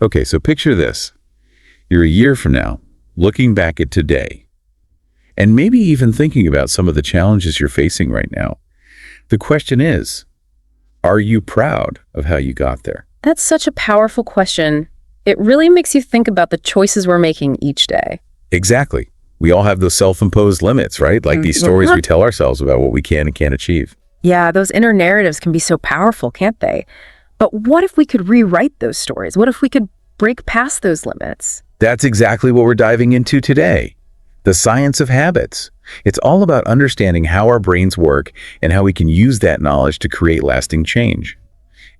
Okay, so picture this. You're a year from now, looking back at today, and maybe even thinking about some of the challenges you're facing right now. The question is, are you proud of how you got there? That's such a powerful question. It really makes you think about the choices we're making each day. Exactly. We all have those self-imposed limits, right? Like these stories we tell ourselves about what we can and can't achieve. Yeah, those inner narratives can be so powerful, can't they? But what if we could rewrite those stories? What if we could break past those limits? That's exactly what we're diving into today. The science of habits. It's all about understanding how our brains work and how we can use that knowledge to create lasting change.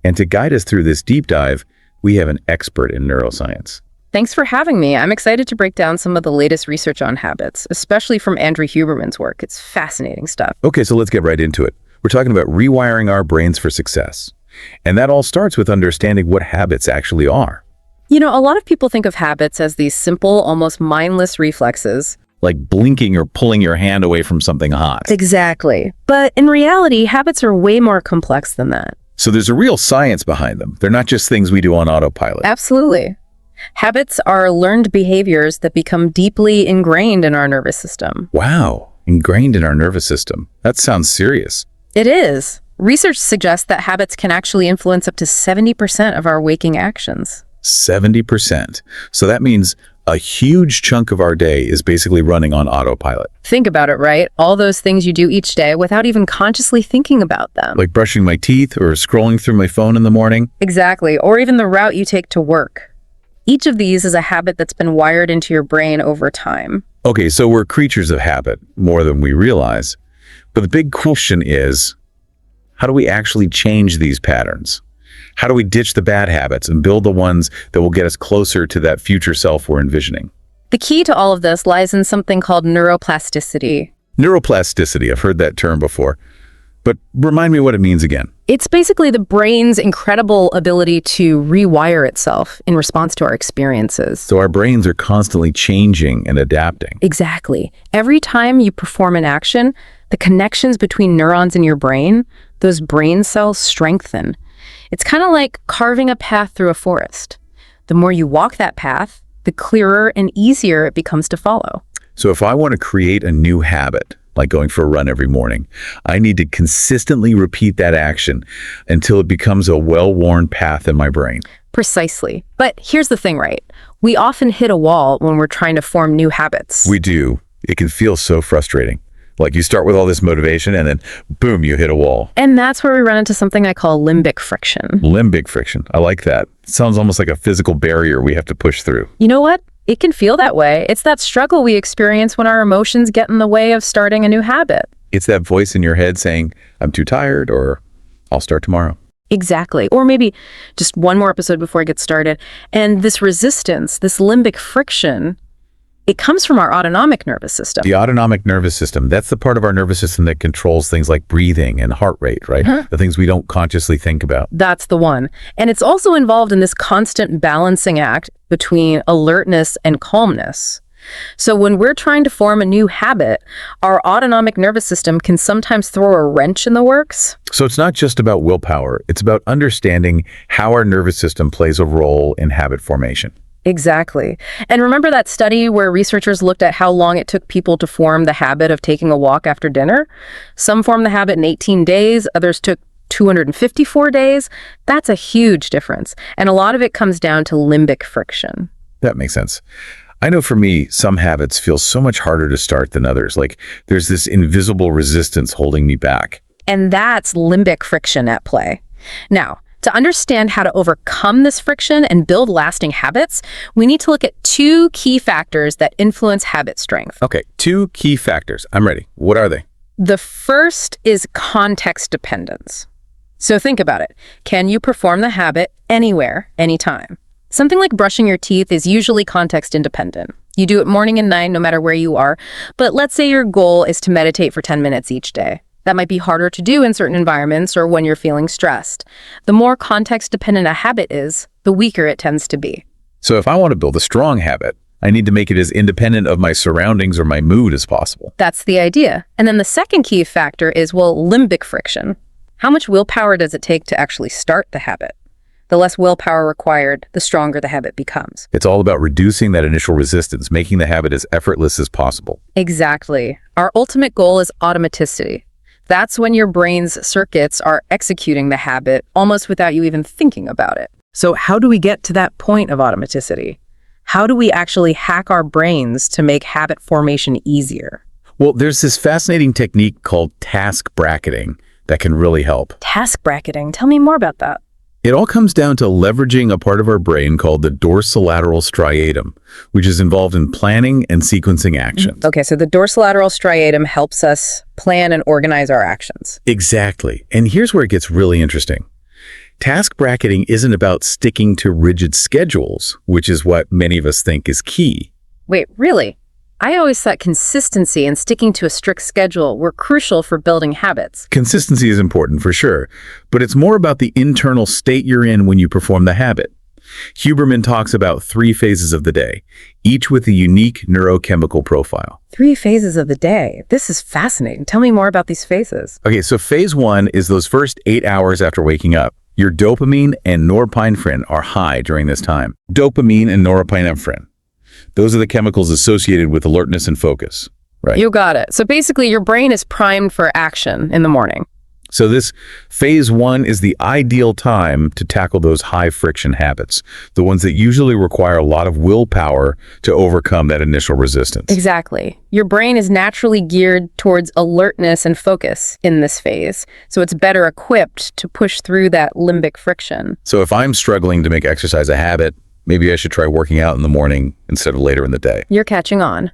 And to guide us through this deep dive, we have an expert in neuroscience. Thanks for having me. I'm excited to break down some of the latest research on habits, especially from Andrew Huberman's work. It's fascinating stuff. Okay, so let's get right into it. We're talking about rewiring our brains for success. And that all starts with understanding what habits actually are. You know, a lot of people think of habits as these simple, almost mindless reflexes. Like blinking or pulling your hand away from something hot. Exactly. But in reality, habits are way more complex than that. So there's a real science behind them. They're not just things we do on autopilot. Absolutely. Habits are learned behaviors that become deeply ingrained in our nervous system. Wow, ingrained in our nervous system. That sounds serious. It is. Research suggests that habits can actually influence up to 70% of our waking actions. 70%. So that means a huge chunk of our day is basically running on autopilot. Think about it, right? All those things you do each day without even consciously thinking about them. Like brushing my teeth or scrolling through my phone in the morning. Exactly. Or even the route you take to work. Each of these is a habit that's been wired into your brain over time. Okay, so we're creatures of habit, more than we realize. But the big question is, how do we actually change these patterns? How do we ditch the bad habits and build the ones that will get us closer to that future self we're envisioning? The key to all of this lies in something called neuroplasticity. Neuroplasticity, I've heard that term before. But remind me what it means again. It's basically the brain's incredible ability to rewire itself in response to our experiences. So our brains are constantly changing and adapting. Exactly. Every time you perform an action, the connections between neurons in your brain, those brain cells strengthen. It's kind of like carving a path through a forest. The more you walk that path, the clearer and easier it becomes to follow. So if I want to create a new habit, like going for a run every morning, I need to consistently repeat that action until it becomes a well-worn path in my brain. Precisely. But here's the thing, right? We often hit a wall when we're trying to form new habits. We do. It can feel so frustrating. Like you start with all this motivation and then boom, you hit a wall. And that's where we run into something I call limbic friction. Limbic friction. I like that. It sounds almost like a physical barrier we have to push through. You know what? It can feel that way. It's that struggle we experience when our emotions get in the way of starting a new habit. It's that voice in your head saying, I'm too tired, or I'll start tomorrow. Exactly. Or maybe just one more episode before I get started. And this resistance, this limbic friction, it comes from our autonomic nervous system. The autonomic nervous system, that's the part of our nervous system that controls things like breathing and heart rate, right? The things we don't consciously think about. That's the one. And it's also involved in this constant balancing act between alertness and calmness. So when we're trying to form a new habit, our autonomic nervous system can sometimes throw a wrench in the works. So it's not just about willpower, it's about understanding how our nervous system plays a role in habit formation. Exactly. And remember that study where researchers looked at how long it took people to form the habit of taking a walk after dinner? Some formed the habit in 18 days, others took 254 days. That's a huge difference. And a lot of it comes down to limbic friction. That makes sense. I know for me, some habits feel so much harder to start than others. Like there's this invisible resistance holding me back. And that's limbic friction at play. Now, to understand how to overcome this friction and build lasting habits, we need to look at two key factors that influence habit strength. Okay, two key factors. I'm ready. What are they? The first is context dependence. So think about it. Can you perform the habit anywhere, anytime? Something like brushing your teeth is usually context independent. You do it morning and night, no matter where you are. But let's say your goal is to meditate for 10 minutes each day. That might be harder to do in certain environments or when you're feeling stressed. The more context-dependent a habit is, the weaker it tends to be. So if I want to build a strong habit, I need to make it as independent of my surroundings or my mood as possible. That's the idea. And then the second key factor is, well, limbic friction. How much willpower does it take to actually start the habit? The less willpower required, the stronger the habit becomes. It's all about reducing that initial resistance, making the habit as effortless as possible. Exactly. Our ultimate goal is automaticity. That's when your brain's circuits are executing the habit almost without you even thinking about it. So how do we get to that point of automaticity? How do we actually hack our brains to make habit formation easier? Well, there's this fascinating technique called task bracketing that can really help. Task bracketing. Tell me more about that. It all comes down to leveraging a part of our brain called the dorsolateral striatum, which is involved in planning and sequencing actions. Okay, so the dorsolateral striatum helps us plan and organize our actions. Exactly. And here's where it gets really interesting. Task bracketing isn't about sticking to rigid schedules, which is what many of us think is key. Wait, really? I always thought consistency and sticking to a strict schedule were crucial for building habits. Consistency is important for sure, but it's more about the internal state you're in when you perform the habit. Huberman talks about 3 phases of the day, each with a unique neurochemical profile. 3 phases of the day. This is fascinating. Tell me more about these phases. Okay, so phase 1 is those first 8 hours after waking up. Your dopamine and norepinephrine are high during this time. Dopamine and norepinephrine. Those are the chemicals associated with alertness and focus, right? You got it. So basically, your brain is primed for action in the morning. So this phase 1 is the ideal time to tackle those high friction habits, the ones that usually require a lot of willpower to overcome that initial resistance. Exactly. Your brain is naturally geared towards alertness and focus in this phase, so it's better equipped to push through that limbic friction. So if I'm struggling to make exercise a habit, maybe I should try working out in the morning instead of later in the day. You're catching on.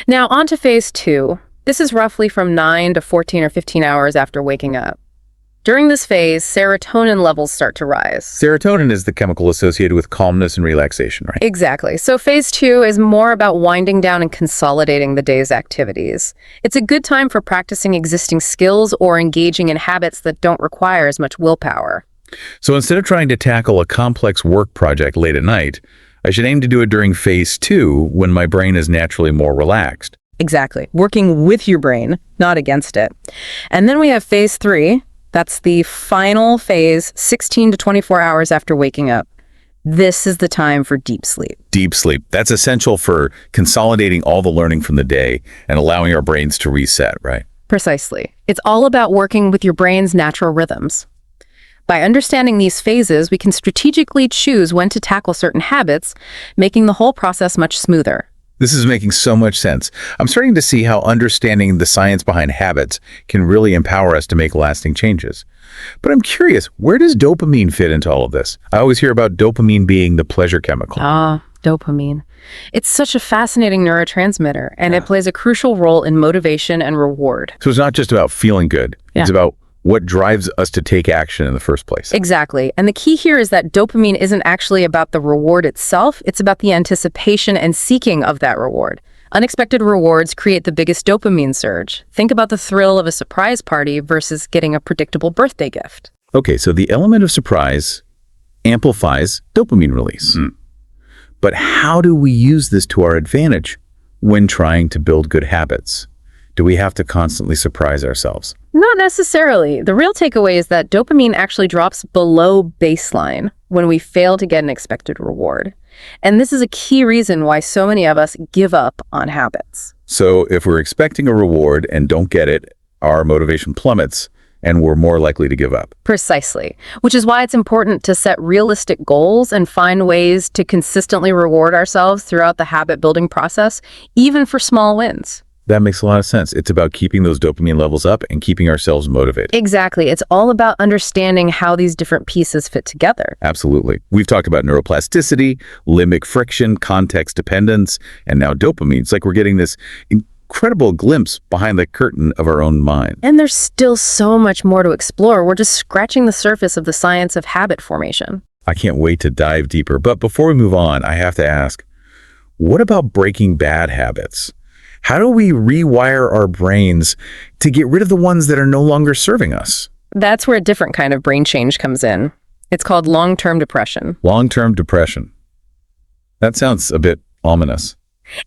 Now, on to phase 2. This is roughly from 9 to 14 or 15 hours after waking up. During this phase, serotonin levels start to rise. Serotonin is the chemical associated with calmness and relaxation, right? Exactly. So phase 2 is more about winding down and consolidating the day's activities. It's a good time for practicing existing skills or engaging in habits that don't require as much willpower. So instead of trying to tackle a complex work project late at night, I should aim to do it during phase 2 when my brain is naturally more relaxed. Exactly. Working with your brain, not against it. And then we have phase 3. That's the final phase, 16 to 24 hours after waking up. This is the time for deep sleep. Deep sleep. That's essential for consolidating all the learning from the day and allowing our brains to reset, right? Precisely. It's all about working with your brain's natural rhythms. By understanding these phases, we can strategically choose when to tackle certain habits, making the whole process much smoother. This is making so much sense. I'm starting to see how understanding the science behind habits can really empower us to make lasting changes. But I'm curious, where does dopamine fit into all of this? I always hear about dopamine being the pleasure chemical. Dopamine. It's such a fascinating neurotransmitter, and it plays a crucial role in motivation and reward. So it's not just about feeling good. It's about what drives us to take action in the first place. Exactly. And the key here is that dopamine isn't actually about the reward itself. It's about the anticipation and seeking of that reward. Unexpected rewards create the biggest dopamine surge. Think about the thrill of a surprise party versus getting a predictable birthday gift. Okay, so the element of surprise amplifies dopamine release. But how do we use this to our advantage when trying to build good habits? Do we have to constantly surprise ourselves? Not necessarily. The real takeaway is that dopamine actually drops below baseline when we fail to get an expected reward. And this is a key reason why so many of us give up on habits. So if we're expecting a reward and don't get it, our motivation plummets and we're more likely to give up. Precisely. Which is why it's important to set realistic goals and find ways to consistently reward ourselves throughout the habit building process, even for small wins. That makes a lot of sense. It's about keeping those dopamine levels up and keeping ourselves motivated. Exactly. It's all about understanding how these different pieces fit together. Absolutely. We've talked about neuroplasticity, limbic friction, context dependence, and now dopamine. It's like we're getting this incredible glimpse behind the curtain of our own mind. And there's still so much more to explore. We're just scratching the surface of the science of habit formation. I can't wait to dive deeper. But before we move on, I have to ask, what about breaking bad habits? How do we rewire our brains to get rid of the ones that are no longer serving us? That's where a different kind of brain change comes in. It's called long-term depression. Long-term depression. That sounds a bit ominous.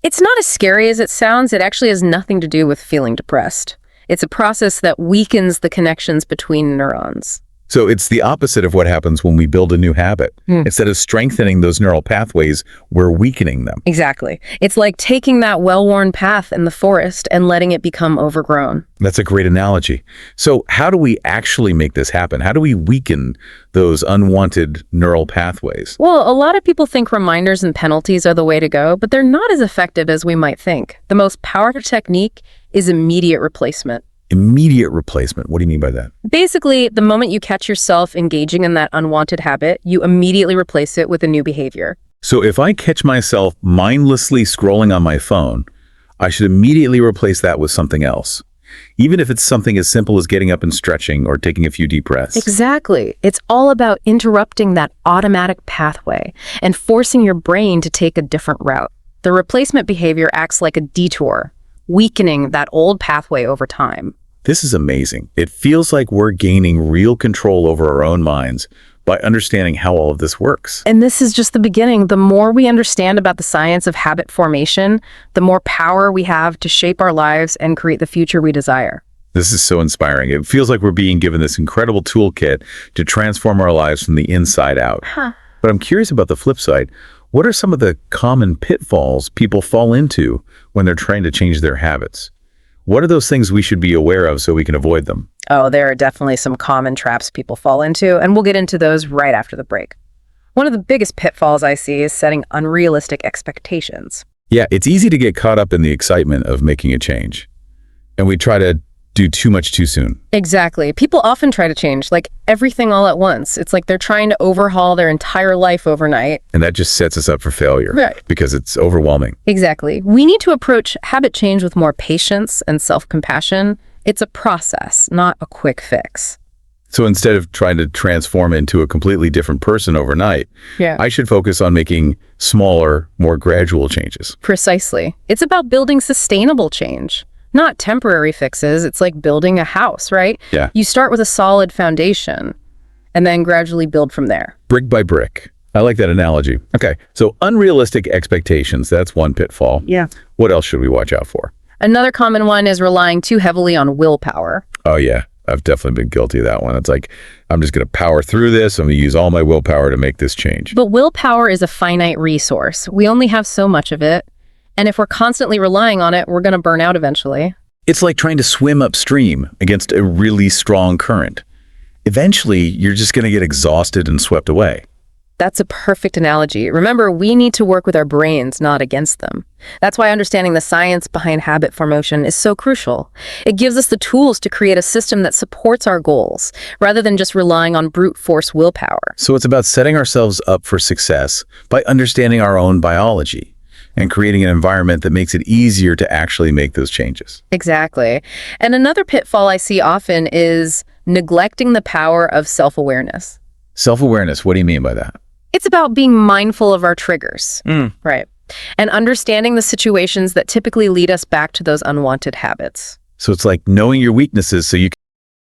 It's not as scary as it sounds. It actually has nothing to do with feeling depressed. It's a process that weakens the connections between neurons. So it's the opposite of what happens when we build a new habit. Instead of strengthening those neural pathways, we're weakening them. Exactly. It's like taking that well-worn path in the forest and letting it become overgrown. That's a great analogy. So how do we actually make this happen? How do we weaken those unwanted neural pathways? Well, a lot of people think reminders and penalties are the way to go, but they're not as effective as we might think. The most powerful technique is immediate replacement. Immediate replacement. What do you mean by that? Basically, the moment you catch yourself engaging in that unwanted habit, you immediately replace it with a new behavior. So if I catch myself mindlessly scrolling on my phone, I should immediately replace that with something else. Even if it's something as simple as getting up and stretching or taking a few deep breaths. Exactly. It's all about interrupting that automatic pathway and forcing your brain to take a different route. The replacement behavior acts like a detour, weakening that old pathway over time. This is amazing. It feels like we're gaining real control over our own minds by understanding how all of this works. And this is just the beginning. The more we understand about the science of habit formation, the more power we have to shape our lives and create the future we desire. This is so inspiring. It feels like we're being given this incredible toolkit to transform our lives from the inside out. But I'm curious about the flip side. What are some of the common pitfalls people fall into when they're trying to change their habits? What are those things we should be aware of so we can avoid them? Oh, there are definitely some common traps people fall into, and we'll get into those right after the break. One of the biggest pitfalls I see is setting unrealistic expectations. Yeah, it's easy to get caught up in the excitement of making a change. And we try to do too much too soon. Exactly. People often try to change, like everything all at once. It's like they're trying to overhaul their entire life overnight. And that just sets us up for failure. Right. Because it's overwhelming. Exactly. We need to approach habit change with more patience and self-compassion. It's a process, not a quick fix. So instead of trying to transform into a completely different person overnight, I should focus on making smaller, more gradual changes. Precisely. It's about building sustainable change, not temporary fixes. It's like building a house, right? Yeah. You start with a solid foundation and then gradually build from there. Brick by brick. I like that analogy. Okay, so unrealistic expectations, that's one pitfall. Yeah. What else should we watch out for? Another common one is relying too heavily on willpower. Oh yeah, I've definitely been guilty of that one. It's like, I'm just going to power through this. I'm going to use all my willpower to make this change. But willpower is a finite resource. We only have so much of it. And if we're constantly relying on it, we're going to burn out eventually. It's like trying to swim upstream against a really strong current. Eventually, you're just going to get exhausted and swept away. That's a perfect analogy. Remember, we need to work with our brains, not against them. That's why understanding the science behind habit formation is so crucial. It gives us the tools to create a system that supports our goals, rather than just relying on brute force willpower. So it's about setting ourselves up for success by understanding our own biology and creating an environment that makes it easier to actually make those changes. Exactly. And another pitfall I see often is neglecting the power of self-awareness. Self-awareness, what do you mean by that? It's about being mindful of our triggers, right? And understanding the situations that typically lead us back to those unwanted habits. So it's like knowing your weaknesses so you